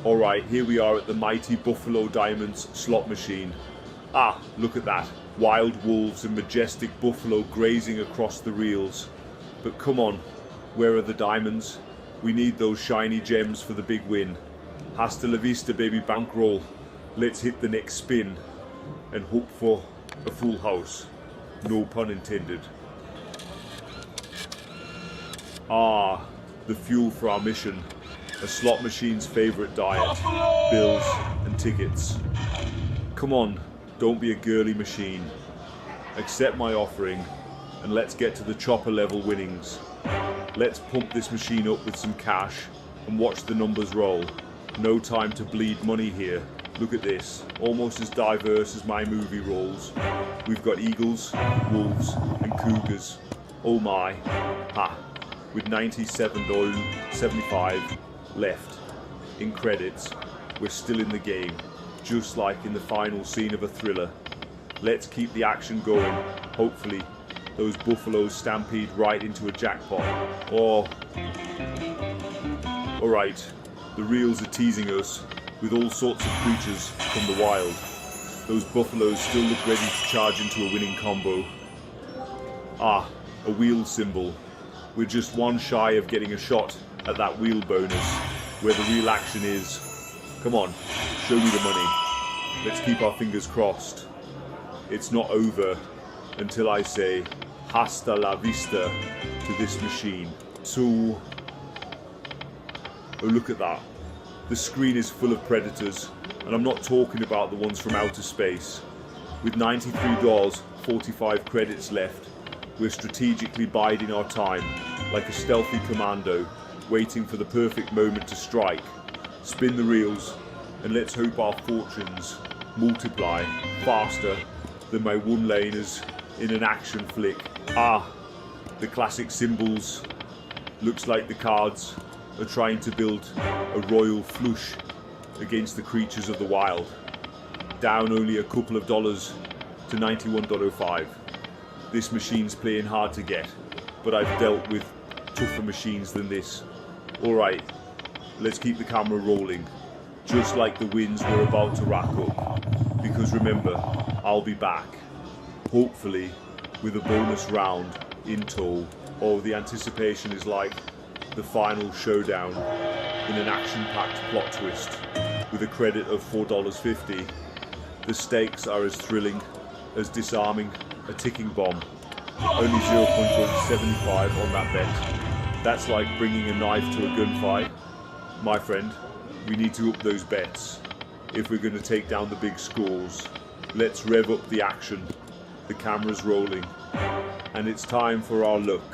Alright, here we are at the mighty Buffalo Diamonds slot machine. Ah, look at that. Wild wolves and majestic buffalo grazing across the reels. But come on, where are the diamonds? We need those shiny gems for the big win. Hasta la vista, baby, bankroll. Let's hit the next spin and hope for a full house. No pun intended. Ah, the fuel for our mission. A slot machine's favourite diet. Bills and tickets. Come on, don't be a girly machine. Accept my offering and let's get to the chopper level winnings. Let's pump this machine up with some cash and watch the numbers roll. No time to bleed money here. Look at this, almost as diverse as my movie roles. We've got eagles, wolves and cougars. Oh my, ha, with $97.75 left in credits, we're still in the game, just like in the final scene of a thriller. Let's keep the action going. Hopefully those buffaloes stampede right into a jackpot. Oh, alright, the reels are teasing us with all sorts of creatures from the wild. Those buffaloes still look ready to charge into a winning combo. Ah, a wheel symbol. We're just one shy of getting a shot at that wheel bonus, where the real action is. Come on, show me the money. Let's keep our fingers crossed. It's not over until I say hasta la vista to this machine. So, oh, look at that. The screen is full of predators, and I'm not talking about the ones from outer space. With $93.45 credits left, we're strategically biding our time, like a stealthy commando, waiting for the perfect moment to strike. Spin the reels, and let's hope our fortunes multiply faster than my one-laners in an action flick. Ah, the classic symbols. Looks like the cards are trying to build a royal flush against the creatures of the wild. Down only a couple of dollars to $91.05. This machine's playing hard to get, but I've dealt with tougher machines than this. Alright, let's keep the camera rolling, just like the wins we're about to rack up. Because remember, I'll be back, hopefully with a bonus round in tow. Oh, the anticipation is like the final showdown in an action-packed plot twist with a credit of $4.50. The stakes are as thrilling as disarming a ticking bomb. Only 0.75 on that bet. That's like bringing a knife to a gunfight. My friend, we need to up those bets if we're going to take down the big scores. Let's rev up the action. The camera's rolling, and it's time for our luck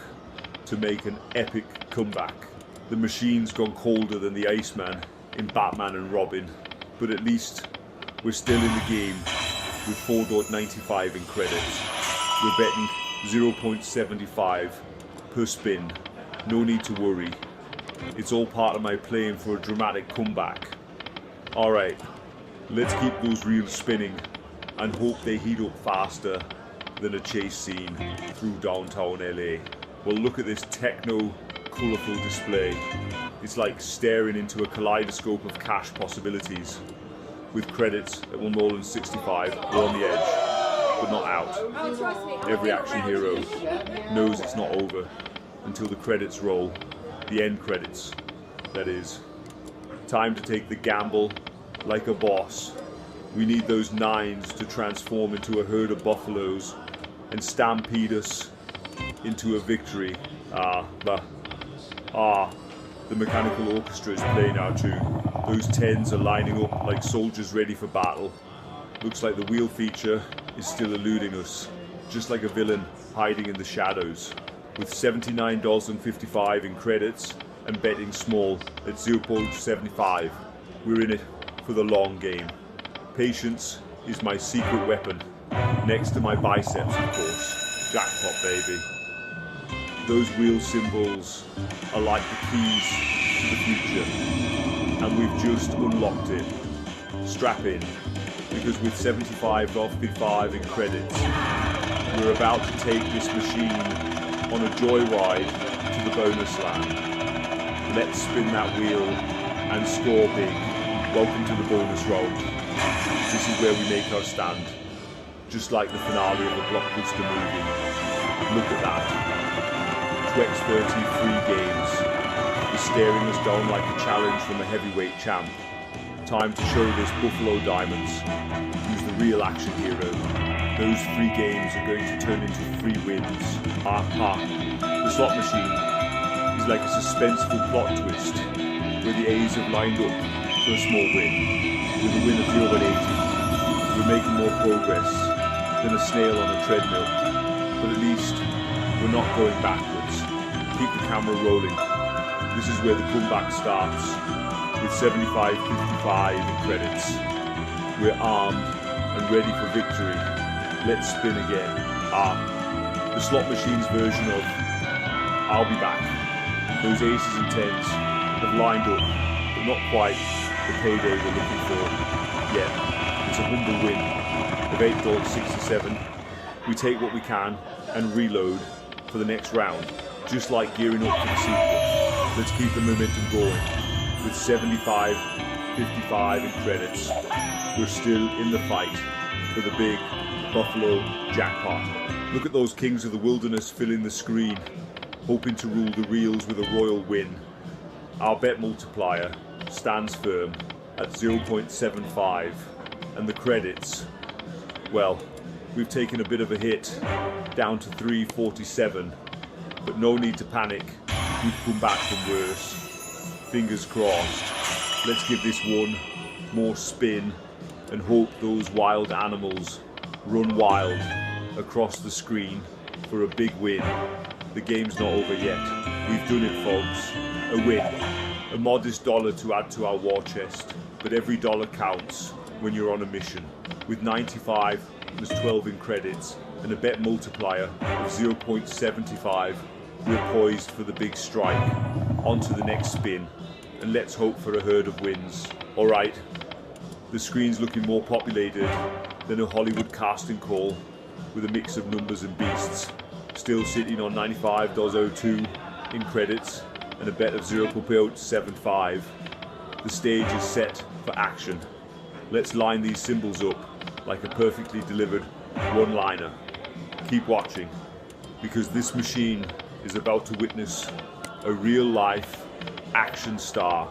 to make an epic comeback. The machine's gone colder than the Iceman in Batman and Robin, but at least we're still in the game with $4.95 in credits. We're betting 0.75 per spin. No need to worry. It's all part of my plan for a dramatic comeback. Alright, let's keep those reels spinning and hope they heat up faster than a chase scene through downtown LA. Well, look at this techno colourful display. It's like staring into a kaleidoscope of cash possibilities. With credits at $1.65, we're on the edge, but not out. Every action hero knows it's not over until the credits roll. The end credits, that is. Time to take the gamble like a boss. We need those nines to transform into a herd of buffaloes and stampede us into a victory. The mechanical orchestra is playing our tune. Those tens are lining up like soldiers ready for battle. Looks like the wheel feature is still eluding us, just like a villain hiding in the shadows. With $79.55 in credits and betting small at 0.75, we're in it for the long game. Patience is my secret weapon, next to my biceps, of course. Jackpot, baby. Those wheel symbols are like the keys to the future, and we've just unlocked it. Strap in, because with $75.55 in credits, we're about to take this machine on a joyride to the bonus land. Let's spin that wheel and score big. welcome to the bonus round. This is where we make our stand, just like the finale of a blockbuster movie. Look at that. Twex 33 games is staring us down like a challenge from a heavyweight champ. Time to show this Buffalo Diamonds who's the real action hero. Those 3 games are going to turn into 3 wins. The slot machine is like a suspenseful plot twist where the A's have lined up for a small win. With a win of 0-80, we're making more progress than a snail on a treadmill, but at least we're not going backwards. Keep the camera rolling. This is where the comeback starts with 75-55 in credits. We're armed and ready for victory. Let's spin again. The slot machine's version of I'll be back. Those aces and tens have lined up, but not quite the payday we're looking for. Yet, it's a humble win of $8.67. We take what we can and reload for the next round, just like gearing up for the sequel. Let's keep the momentum going. With 75-55 in credits, we're still in the fight for the big Buffalo jackpot. Look at those kings of the wilderness filling the screen, hoping to rule the reels with a royal win. Our bet multiplier stands firm at 0.75, and the credits, well, we've taken a bit of a hit, down to 347, but no need to panic, we've come back from worse. Fingers crossed. Let's give this one more spin and hope those wild animals run wild across the screen for a big win. The game's not over yet. We've done it, folks. A win. A modest dollar to add to our war chest, but every dollar counts when you're on a mission. With 95 plus 12 in credits and a bet multiplier of 0.75, we're poised for the big strike. On to the next spin, and let's hope for a herd of wins. Alright, the screen's looking more populated than a Hollywood casting call with a mix of numbers and beasts. Still sitting on $95.02 in credits and a bet of 0.75. The stage is set for action. Let's line these symbols up like a perfectly delivered one-liner. Keep watching, because this machine is about to witness a real-life action star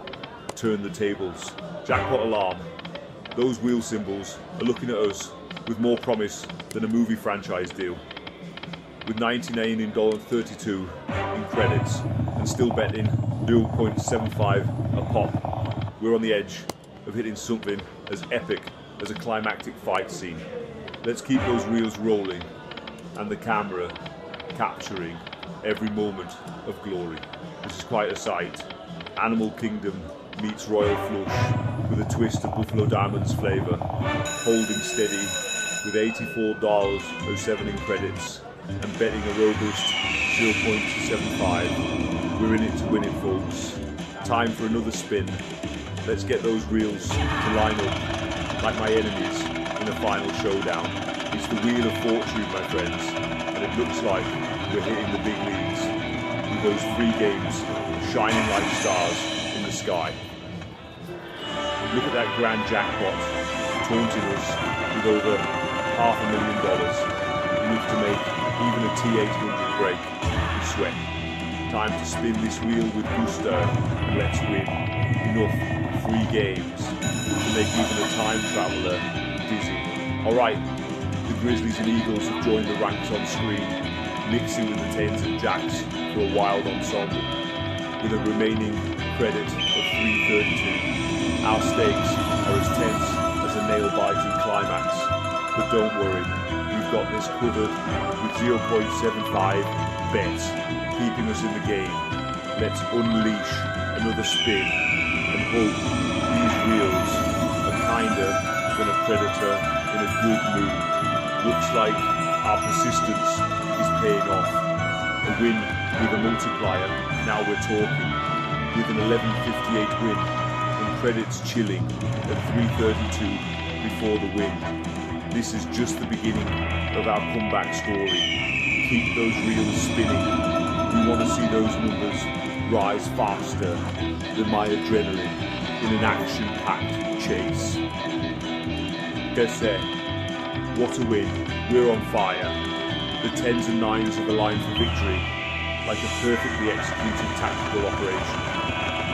turn the tables. Jackpot alarm. Those wheel symbols are looking at us with more promise than a movie franchise deal. With $99.32 in credits and still betting 0.75 a pop, we're on the edge of hitting something as epic as a climactic fight scene. Let's keep those reels rolling and the camera capturing every moment of glory. This is quite a sight. Animal Kingdom meets Royal Flush with a twist of Buffalo Diamonds flavour. Holding steady with $84.07 in credits and betting a robust 0.75. We're in it to win it, folks. Time for another spin. Let's get those reels to line up like my enemies in a final showdown. It's the Wheel of Fortune, my friends, and it looks like we're hitting the big leagues with those 3 games shining like stars in the sky. Look at that grand jackpot taunting us with over $500,000, enough to make even a T800 break with sweat. Time to spin this wheel with gusto and let's win. Enough 3 games to make even a time traveller dizzy. Alright, the Grizzlies and Eagles have joined the ranks on screen, mixing with the tens and jacks for a wild ensemble. With a remaining credit of 332, our stakes are as tense as a nail-biting climax. But don't worry, we've got this covered with 0.75 bets, keeping us in the game. Let's unleash another spin and hope these reels are kinder than a predator in a good mood. Looks like our persistence is paying off. A win with a multiplier, now we're talking. With an 11.58 win and credits chilling at 3.32 before the win. This is just the beginning of our comeback story. Keep those reels spinning. We want to see those numbers rise faster than my adrenaline in an action-packed Dessert. What a win. We're on fire. The 10s and 9s have aligned for victory, like a perfectly executed tactical operation.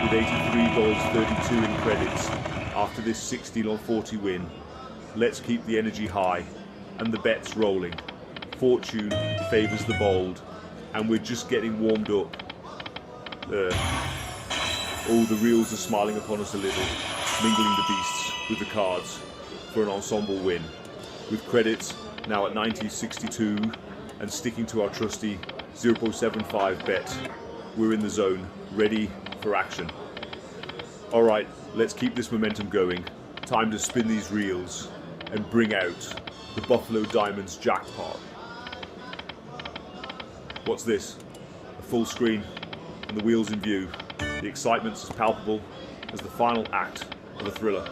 With $83.32 in credits after this 16-on-40 win, let's keep the energy high and the bets rolling. Fortune favours the bold, and we're just getting warmed up. Oh, the reels are smiling upon us a little, mingling the beasts with the cards for an ensemble win. With credits now at 90.62 and sticking to our trusty 0.75 bet, we're in the zone, ready for action. Alright, let's keep this momentum going. Time to spin these reels and bring out the Buffalo Diamonds jackpot. What's this? A full screen and the wheels in view. The excitement's as palpable as the final act of a thriller.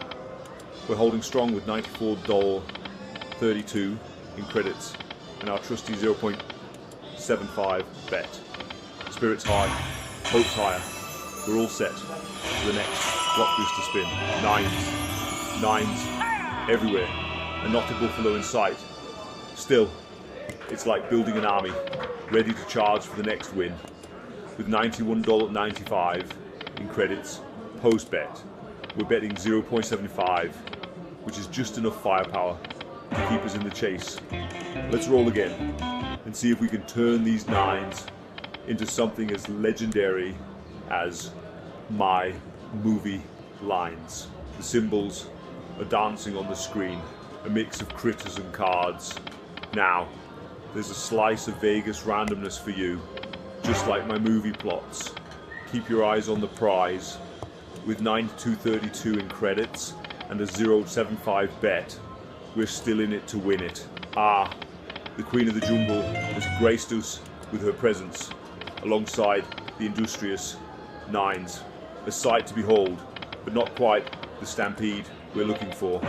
We're holding strong with $94.32 in credits and our trusty 0.75 bet. Spirits high, hopes higher. We're all set for the next blockbuster spin. Nines everywhere, and not a buffalo in sight. Still, it's like building an army, ready to charge for the next win. With $91.95 in credits, post bet, we're betting 0.75, which is just enough firepower to keep us in the chase. Let's roll again and see if we can turn these nines into something as legendary as my movie lines. The symbols are dancing on the screen, a mix of critters and cards. Now, there's a slice of Vegas randomness for you, just like my movie plots. Keep your eyes on the prize. With 92.32 in credits and a 0.75 bet, we're still in it to win it. The Queen of the Jungle has graced us with her presence, alongside the industrious nines. A sight to behold, but not quite the stampede we're looking for.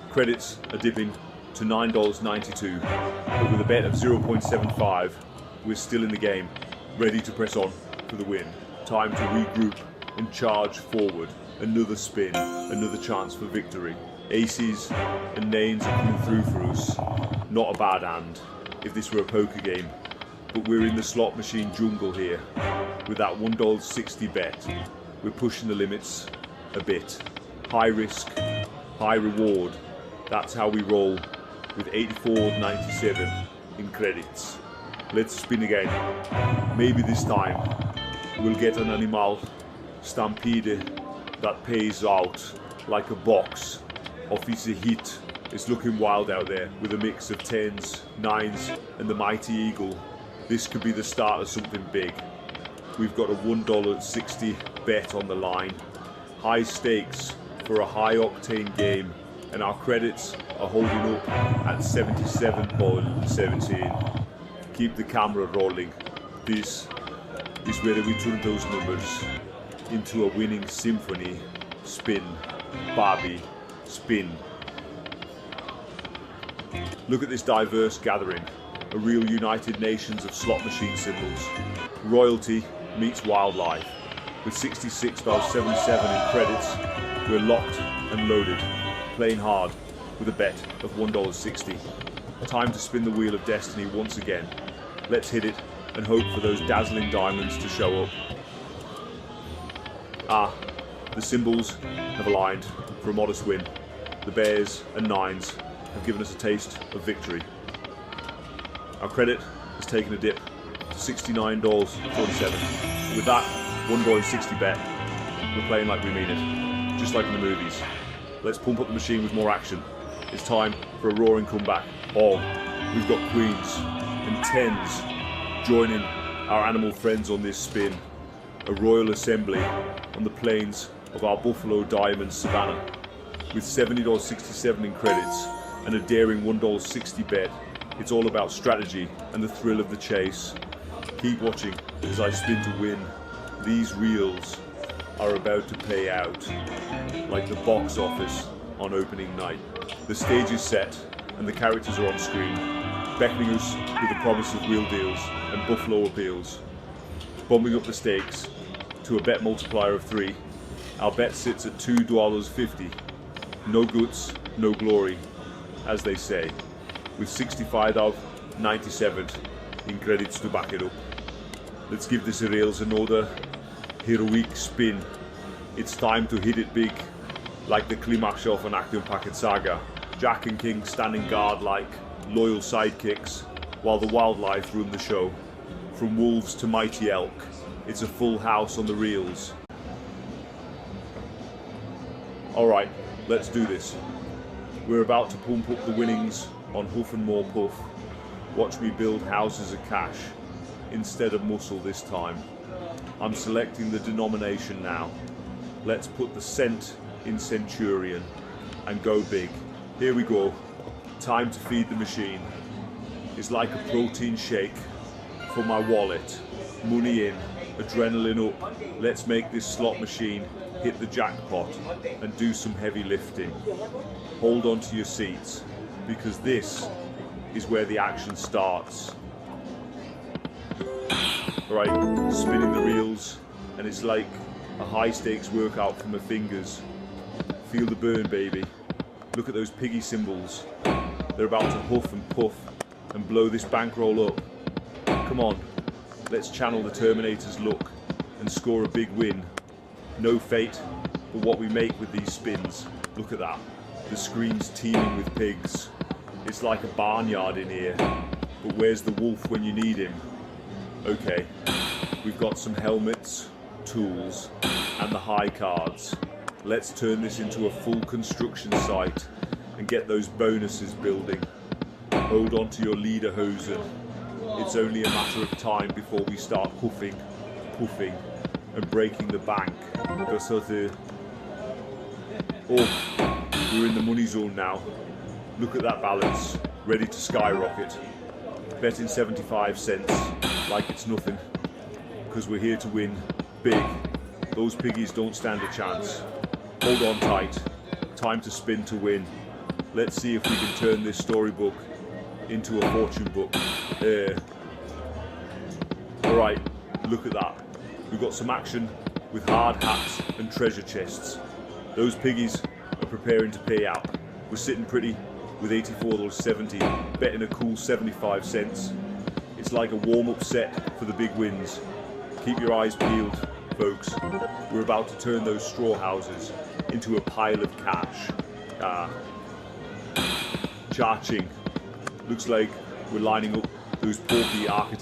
Credits are dipping to $9.92, but with a bet of 0.75, we're still in the game, ready to press on for the win. Time to regroup and charge forward. Another spin, another chance for victory. Aces and nanes are coming through for us. Not a bad hand if this were a poker game, but we're in the slot machine jungle here. With that $1.60 bet, we're pushing the limits a bit. High risk, high reward. That's how we roll with $84.97 in credits. Let's spin again. Maybe this time we'll get an animal stampede that pays out like a box of its hit. It's looking wild out there with a mix of 10s, 9s and the mighty eagle. This could be the start of something big. We've got a $1.60 bet on the line. High stakes for a high octane game, and our credits are holding up at 77.17. Keep the camera rolling. This is where we turn those numbers into a winning symphony. Spin, Barbie, spin. Look at this diverse gathering, a real United Nations of slot machine symbols. Royalty meets wildlife. With $66.77 in credits, we're locked and loaded, playing hard with a bet of $1.60. Time to spin the wheel of destiny once again. Let's hit it and hope for those dazzling diamonds to show up. The symbols have aligned for a modest win. The bears and nines have given us a taste of victory. Our credit has taken a dip to $69.47. With that $1.60 bet, we're playing like we mean it, just like in the movies. Let's pump up the machine with more action. It's time for a roaring comeback. We've got queens and tens joining our animal friends on this spin. A royal assembly on the plains of our Buffalo Diamonds Savannah. With $70.67 in credits and a daring $1.60 bet, it's all about strategy and the thrill of the chase. Keep watching as I spin to win. These reels are about to pay out like the box office on opening night. The stage is set and the characters are on screen, beckoning us with the promise of real deals and Buffalo appeals. Bumping up the stakes to a bet multiplier of 3, our bet sits at $2.50. No guts, no glory, as they say, with 65 of 97 in credits to back it up. Let's give this rails another heroic spin. It's time to hit it big, like the climax of an action-packed saga. Jack and King standing guard like loyal sidekicks, while the wildlife run the show. From wolves to mighty elk, it's a full house on the reels. Alright, let's do this. We're about to pump up the winnings on Huff and More Puff. Watch me build houses of cash instead of muscle this time. I'm selecting the denomination now. Let's put the cent in Centurion and go big. Here we go. Time to feed the machine. It's like a protein shake for my wallet. Money in, adrenaline up. Let's make this slot machine hit the jackpot and do some heavy lifting. Hold on to your seats, because this is where the action starts. Right, spinning the reels, and it's like a high stakes workout for my fingers. Feel the burn, baby. Look at those piggy symbols. They're about to huff and puff and blow this bankroll up. Come on, let's channel the Terminator's look and score a big win. No fate, but what we make with these spins. Look at that. The screen's teeming with pigs. It's like a barnyard in here. But where's the wolf when you need him? Okay, we've got some helmets, tools, and the high cards. Let's turn this into a full construction site and get those bonuses building. Hold on to your lederhosen. It's only a matter of time before we start huffing, puffing, and breaking the bank. Oh, we're in the money zone now. Look at that balance, ready to skyrocket. Betting 75 cents like it's nothing, because we're here to win big. Those piggies don't stand a chance. Hold on tight. Time to spin to win. Let's see if we can turn this storybook into a fortune book. Alright, look at that. We've got some action with hard hats and treasure chests. Those piggies are preparing to pay out. We're sitting pretty with $84.70, betting a cool 75 cents. It's like a warm-up set for the big wins. Keep your eyes peeled, folks. We're about to turn those straw houses into a pile of cash. Cha-ching. Looks like we're lining up those porky architects.